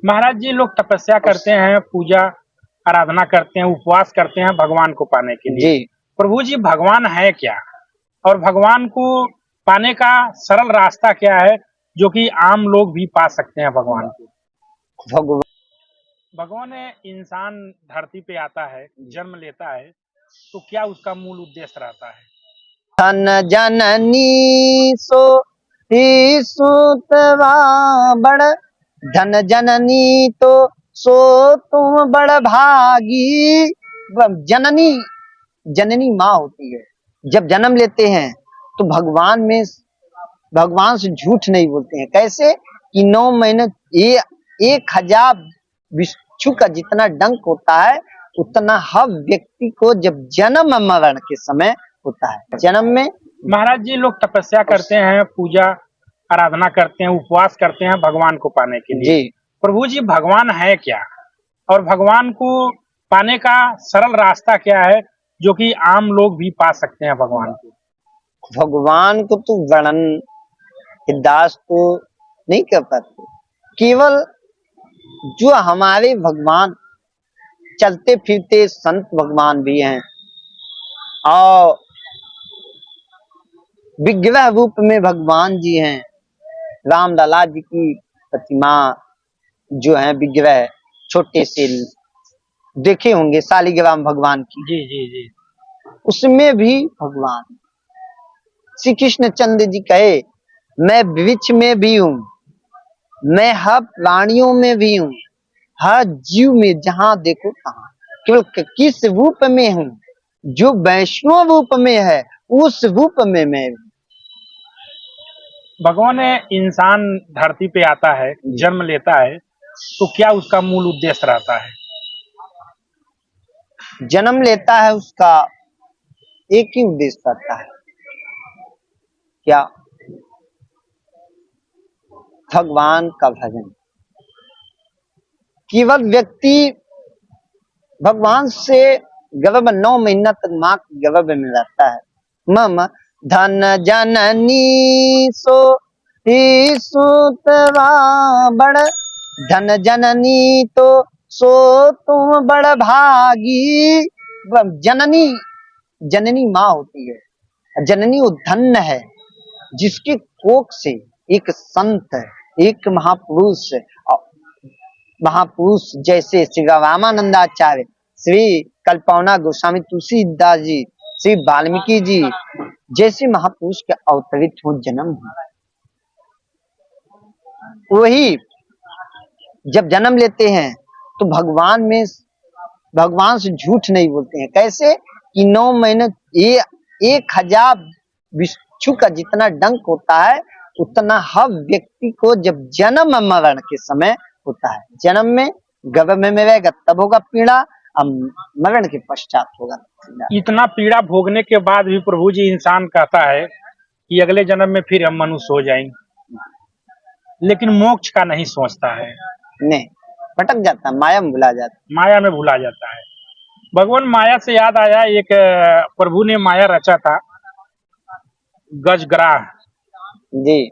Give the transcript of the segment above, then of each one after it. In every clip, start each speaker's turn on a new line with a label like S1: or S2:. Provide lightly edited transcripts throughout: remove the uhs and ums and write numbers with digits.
S1: महाराज जी, लोग तपस्या करते हैं, पूजा आराधना करते हैं, उपवास करते हैं भगवान को पाने के लिए।
S2: जी।
S1: प्रभु जी, भगवान है क्या? और भगवान को पाने का सरल रास्ता क्या है, जो कि आम लोग भी पा सकते हैं भगवान को?
S2: भगवान
S1: भगवान इंसान धरती पे आता है, जन्म लेता है, तो क्या उसका मूल उद्देश्य रहता है?
S2: धन जननी सो ही सुतवा बड़, धन जननी तो सो तुम बड़ भागी। जननी, जननी माँ होती है। जब जन्म लेते हैं तो भगवान से झूठ नहीं बोलते हैं। कैसे कि 9 महीने 1000 बिच्छू का जितना डंक होता है उतना हर व्यक्ति को जब जन्म मरण के समय होता है। जन्म में
S1: महाराज जी, लोग तपस्या करते हैं, पूजा आराधना करते हैं, उपवास करते हैं भगवान को पाने के लिए।
S2: जी।
S1: प्रभु जी, भगवान है क्या? और भगवान को पाने का सरल रास्ता क्या है, जो कि आम लोग भी पा सकते हैं भगवान को?
S2: भगवान को तो वर्णन दास तो नहीं कर पाते। केवल जो हमारे भगवान चलते फिरते संत भगवान भी हैं और विग्रह रूप में भगवान जी हैं। रामलला जी की प्रतिमा जो है विग्रह, छोटे से देखे होंगे शालिग्राम भगवान की।
S1: जी जी जी।
S2: उसमें भी भगवान श्री कृष्ण चंद्र जी कहे, मैं वृक्ष में भी हूँ, मैं हर प्राणियों में भी हूँ, हर जीव में जहां देखो तहां। केवल किस रूप में हूँ? जो वैष्णव रूप में है उस रूप में मैं हूँ।
S1: भगवान इंसान धरती पे आता है, जन्म लेता है, तो क्या उसका मूल उद्देश्य रहता है?
S2: जन्म लेता है उसका एक ही उद्देश्य रहता है, क्या? भगवान का भजन। केवल व्यक्ति भगवान से गर्भ 9 महीना तक माँ के गर्भ में रहता है। मम धन जननी सो ही सुतवा बड़, धन जननी तो सो तुम बड़ भागी। जननी, जननी माँ होती है। जननी वो धन्य है जिसके कोख से एक संत, एक महापुरुष जैसे श्री रामानंदाचार्य, श्री कल्पना गोस्वामी तुलसीदास जी, श्री वाल्मीकि जी जैसे महापुरुष के अवतरित हो जन्म हो। वही जब जन्म लेते हैं तो भगवान से झूठ नहीं बोलते हैं। कैसे कि 9 महीने 1000 बिच्छू का जितना डंक होता है उतना हर व्यक्ति को जब जन्म मरण के समय होता है। जन्म में गर्भ में रहेगा तब होगा पीड़ा, अब मरण के पश्चात होगा पीड़ा।
S1: इतना पीड़ा भोगने के बाद भी प्रभु जी इंसान कहता है कि अगले जन्म में फिर हम मनुष्य हो जाएंगे, लेकिन मोक्ष का नहीं सोचता है।
S2: नहीं, भटक जाता, माया में भुला जाता।
S1: माया में भुला जाता है। भगवान, माया से याद आया, एक प्रभु ने माया रचा था, गजग्राह।
S2: जी।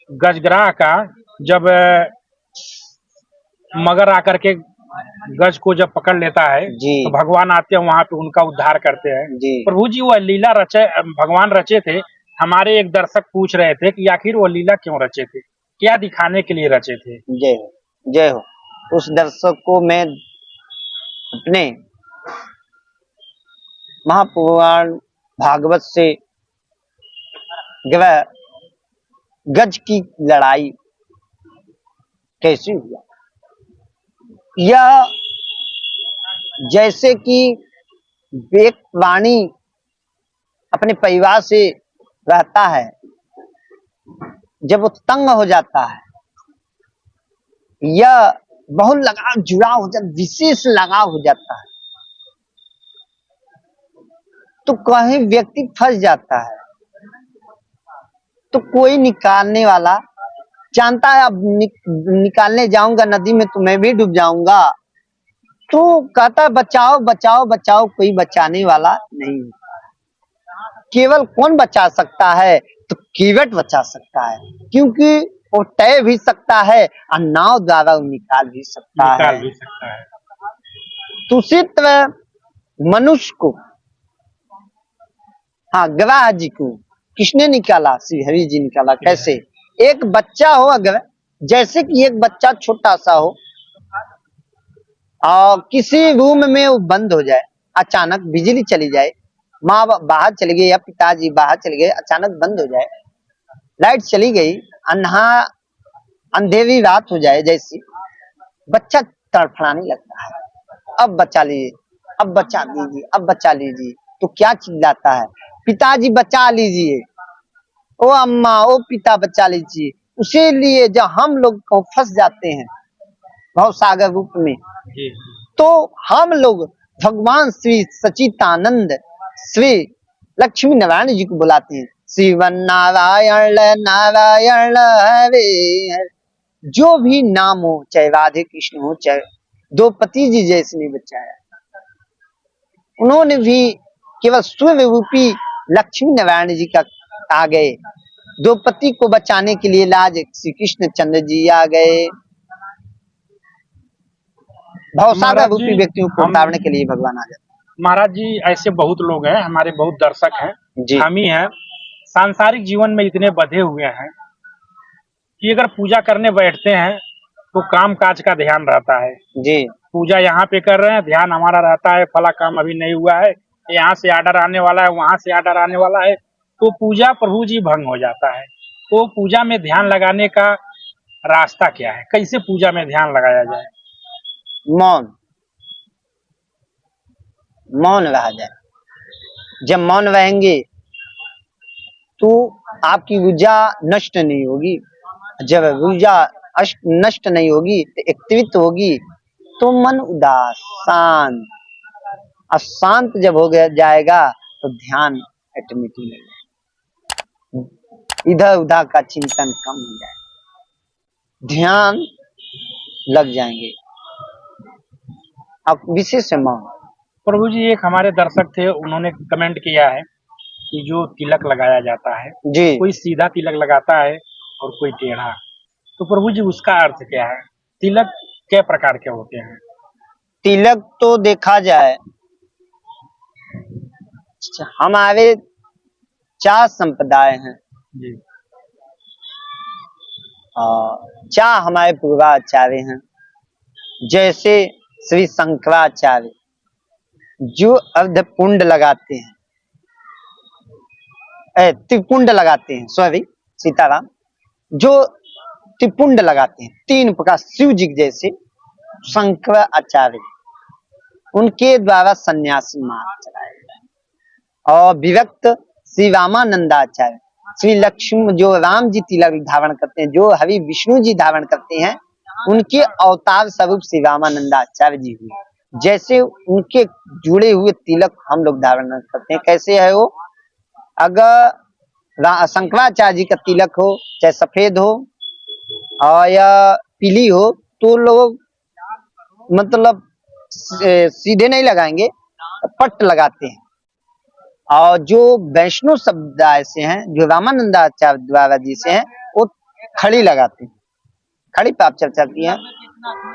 S1: गजग्राह का जब मगर आकर के गज को जब पकड़ लेता है
S2: जी।
S1: तो भगवान आते हैं, वहां पे उनका उद्धार करते हैं।
S2: जी।
S1: प्रभु जी, वह लीला भगवान रचे थे। हमारे एक दर्शक पूछ रहे थे कि आखिर वो लीला क्यों रचे थे, क्या दिखाने के लिए रचे थे?
S2: जय हो, जय हो। उस दर्शक को मैं अपने महापुराण भागवत से गज की लड़ाई कैसी हुआ, यह जैसे कि एक प्राणी अपने परिवार से रहता है, जब वो तंग हो जाता है, यह बहुत लगाव जुड़ाव हो जाता, विशेष लगाव हो जाता है, तो कहीं व्यक्ति फंस जाता है तो कोई निकालने वाला जानता है, अब निकालने जाऊंगा नदी में तो मैं भी डूब जाऊंगा, तो कहता है बचाओ बचाओ बचाओ, कोई बचाने वाला नहीं। केवल कौन बचा सकता है? तो कीवट बचा सकता है, क्योंकि वो तैर भी सकता है और नाव द्वारा वो निकाल भी सकता
S1: निकाल
S2: है।
S1: भी सकता है।
S2: तो उसी तरह मनुष्य को, हाँ, गवाह जी को किसने निकाला? श्री हरि जी निकाला। कैसे? एक बच्चा हो अगर, जैसे कि एक बच्चा छोटा सा हो और किसी रूम में वो बंद हो जाए, अचानक बिजली चली जाए, माँ बाहर चली गई या पिताजी बाहर चले गए, अचानक बंद हो जाए, लाइट चली गई, अंधेरी रात हो जाए, जैसी बच्चा तड़फड़ाने लगता है, अब बचा लीजिए, अब बचा लीजिए, अब बचा लीजिए। तो क्या चिल्लाता है? पिताजी बचा लीजिए, ओ अम्मा, ओ पिता बचा लीजिए। उसी लिए जब हम लोग को फंस जाते हैं भव सागर रूप में,
S1: जी।
S2: तो हम लोग भगवान श्री सचितानंद श्री लक्ष्मी नारायण जी को बुलाते हैं, शिवन नारायण नारायण हरे हरे। जो भी नाम हो, चाहे राधे कृष्ण हो, चाहे द्रौपदी जी जैसे ने बचाया, उन्होंने भी केवल सूर्य रूपी लक्ष्मी नारायण जी का आ गए। द्रौपदी को बचाने के लिए लाज श्री कृष्ण चंद्र जी आ गए। भवसागर
S1: महाराज
S2: रूपी
S1: जी,
S2: व्यक्तियों को
S1: हम
S2: उतारने के लिए भगवान आ जाते
S1: महाराज जी ऐसे बहुत लोग हैं, हमारे बहुत दर्शक हैं,
S2: जी।
S1: हम ही हैं, सांसारिक जीवन में इतने बंधे हुए हैं कि अगर पूजा करने बैठते हैं तो काम काज का ध्यान रहता है।
S2: जी।
S1: पूजा यहाँ पे कर रहे हैं, ध्यान हमारा रहता है फला काम अभी नहीं हुआ है, यहाँ से आर्डर आने वाला है, वहां से आर्डर आने वाला है, तो पूजा प्रभु जी भंग हो जाता है। तो पूजा में ध्यान लगाने का रास्ता क्या है? कैसे पूजा में ध्यान लगाया जाए?
S2: मौन, मौन रहा जाए। जब मौन रहेंगे तो आपकी ऊर्जा नष्ट नहीं होगी। जब ऊर्जा नष्ट नहीं होगी तो एक्टिवित होगी, तो मन उदास, शांत, और शांत जब हो गया जाएगा तो ध्यान ऑटोमेटिक, इधर उधर का चिंतन कम हो जाए, ध्यान लग जाएंगे। अब विशेष मौन।
S1: प्रभु जी, एक हमारे दर्शक थे, उन्होंने कमेंट किया है कि जो तिलक लगाया जाता है,
S2: जी।
S1: कोई सीधा तिलक लगाता है और कोई टेढ़ा, तो प्रभु जी उसका अर्थ क्या है? तिलक क्या प्रकार के होते हैं?
S2: तिलक तो देखा जाए, हमारे 4 संप्रदाय हैं,
S1: जी।
S2: 4 हमारे पूर्वाचार्य हैं। जैसे श्री शंकराचार्य जो अर्धपुंड लगाते हैं, त्रिपुंड लगाते हैं, सॉरी सीताराम, जो त्रिपुंड लगाते हैं 3 प्रकार, शिव जी जैसे शंकराचार्य, उनके द्वारा सन्यासी मार्ग चलाया गया। और विरक्त श्री रामानंदाचार्य, श्री लक्ष्मी जो राम जी तिलक धारण करते हैं, जो हरि विष्णु जी धारण करते हैं, उनके अवतार स्वरूप श्री रामानंदाचार्य जी हुए। जैसे उनके जुड़े हुए तिलक हम लोग धारण करते हैं। कैसे है वो? अगर शंकराचार्य जी का तिलक हो, चाहे सफेद हो और या पीली हो, तो लोग मतलब सीधे नहीं लगाएंगे, पट्ट लगाते हैं। और जो वैष्णव समुदाय से हैं, जो रामानंदाचार्य द्वारा जी से हैं, वो खड़ी लगाते हैं, खड़ी पे आप चलती हैं,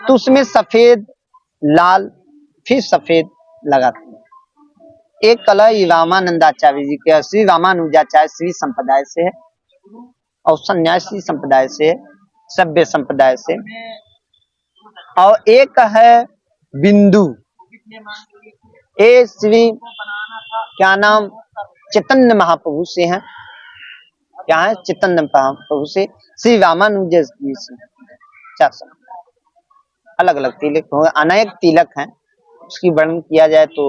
S2: तो उसमें सफेद, लाल, फिर सफेद लगाते हैं। एक कलर रामानंदाचार्य जी के, श्री रामानुजाचार्य श्री संप्रदाय से है, और सन्यासी संप्रदाय से, सभ्य संप्रदाय से। और एक है बिंदु, ये श्री क्या नाम, चैतन्य महाप्रभु से हैं। क्या है? चैतन्य महाप्रभु से, श्री रामानुज जी से। 4 अलग अलग तिलक हो, अनेक तिलक हैं, उसकी वर्णन किया जाए तो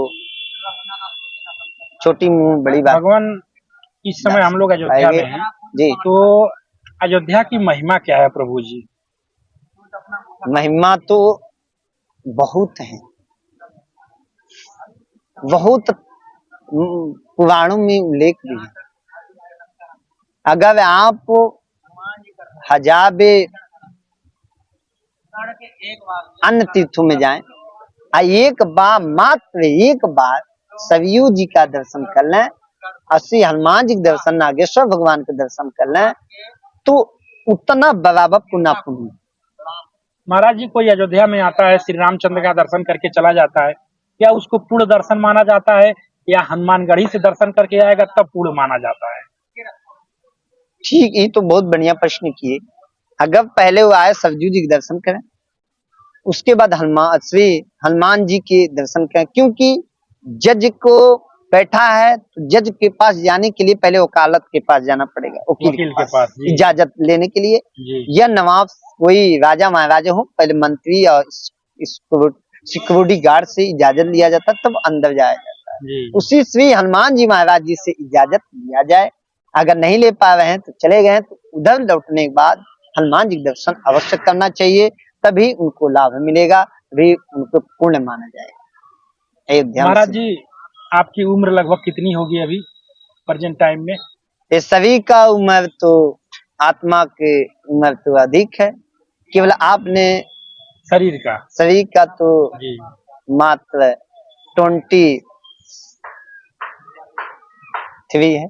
S2: छोटी मुंह बड़ी बात।
S1: भगवान, इस समय हम लोग अयोध्या में हैं
S2: जी।
S1: तो अयोध्या की महिमा क्या है प्रभु जी?
S2: महिमा तो बहुत है, बहुत पुराणों में उल्लेख भी है। अगर आप 1000 अन्य तीर्थों में जाएं, एक बार, मात्र एक बार सरयू जी का दर्शन कर लें, श्री हनुमान जी के दर्शन, नागेश्वर भगवान के दर्शन कर लें, तो उतना बराबर पुनः पुण्य।
S1: महाराज जी, कोई अयोध्या में आता है, श्री रामचंद्र का दर्शन करके चला जाता है, क्या उसको पूर्ण दर्शन माना जाता है, या हनुमानगढ़ी से दर्शन करके आएगा तब पूर्ण माना जाता है?
S2: ठीक, ये तो बहुत बढ़िया प्रश्न किए। अगर पहले वो आए सरजू जी के दर्शन करें, उसके बाद हनुमान जी के दर्शन करें, क्योंकि जज को बैठा है तो जज के पास जाने के लिए पहले वकालत के पास जाना पड़ेगा, वकील के पास
S1: जी।
S2: इजाजत लेने के लिए।
S1: जी
S2: या नवाब कोई राजा महाराजा हो, पहले मंत्री और सिक्योरिटी गार्ड से इजाजत लिया जाता, तब अंदर जाया जाता है।
S1: जी
S2: उसी श्री हनुमान जी महाराज जी से इजाजत लिया जाए। अगर नहीं ले पा रहे हैं तो चले गए, तो उधर लौटने के बाद हनुमान जी के दर्शन अवश्य करना चाहिए, तभी उनको लाभ मिलेगा, तभी उनको पुण्य माना जाएगा। अयोध्या
S1: महाराज
S2: से
S1: जी, आपकी उम्र लगभग कितनी होगी अभी प्रेजेंट टाइम में?
S2: ये सभी का उम्र तो आत्मा की उम्र तो अधिक है, केवल आपने
S1: शरीर का?
S2: शरीर का तो
S1: जी
S2: मात्र 23 है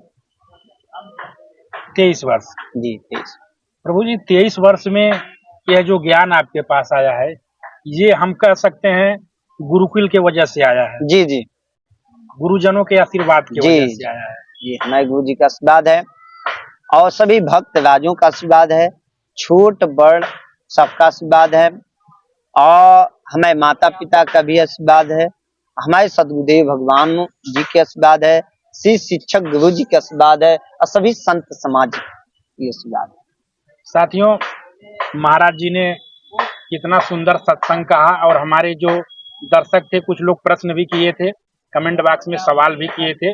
S1: 23 वर्ष।
S2: जी, 23।
S1: प्रभु जी, 23 वर्ष में यह जो ज्ञान आपके पास आया है, ये हम कह सकते हैं गुरुकुल के वजह से आया है,
S2: जी जी
S1: गुरुजनों के आशीर्वाद की
S2: जी
S1: वजह से आया है।
S2: जी, हमारे गुरु जी का आशीर्वाद है और सभी भक्त राजों का आशीर्वाद है, छोट बड़ सबका आशीर्वाद है, और हमारे माता पिता का भी आशीर्वाद है, हमारे सदगुरुदेव भगवान जी के आशीर्वाद है, श्री शिक्षक गुरु जी का आशीर्वाद है, और सभी संत समाज की आशीर्वाद है।
S1: साथियों, महाराज जी ने कितना सुंदर सत्संग कहा, और हमारे जो दर्शक थे, कुछ लोग प्रश्न भी किए थे, कमेंट बॉक्स में सवाल भी किए थे,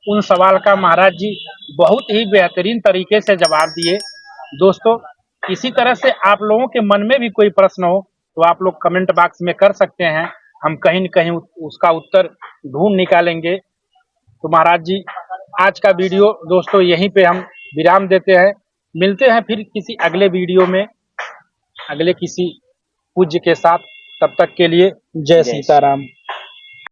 S1: उन सवाल का महाराज जी बहुत ही बेहतरीन तरीके से जवाब दिए। दोस्तों, इसी तरह से आप लोगों के मन में भी कोई प्रश्न हो तो आप लोग कमेंट बॉक्स में कर सकते हैं, हम कहीं न कहीं उसका उत्तर ढूंढ निकालेंगे। तो महाराज जी, आज का वीडियो दोस्तों यहीं पे हम विराम देते हैं, मिलते हैं फिर किसी अगले वीडियो में, अगले किसी पूज्य के साथ। तब तक के लिए जय सीताराम।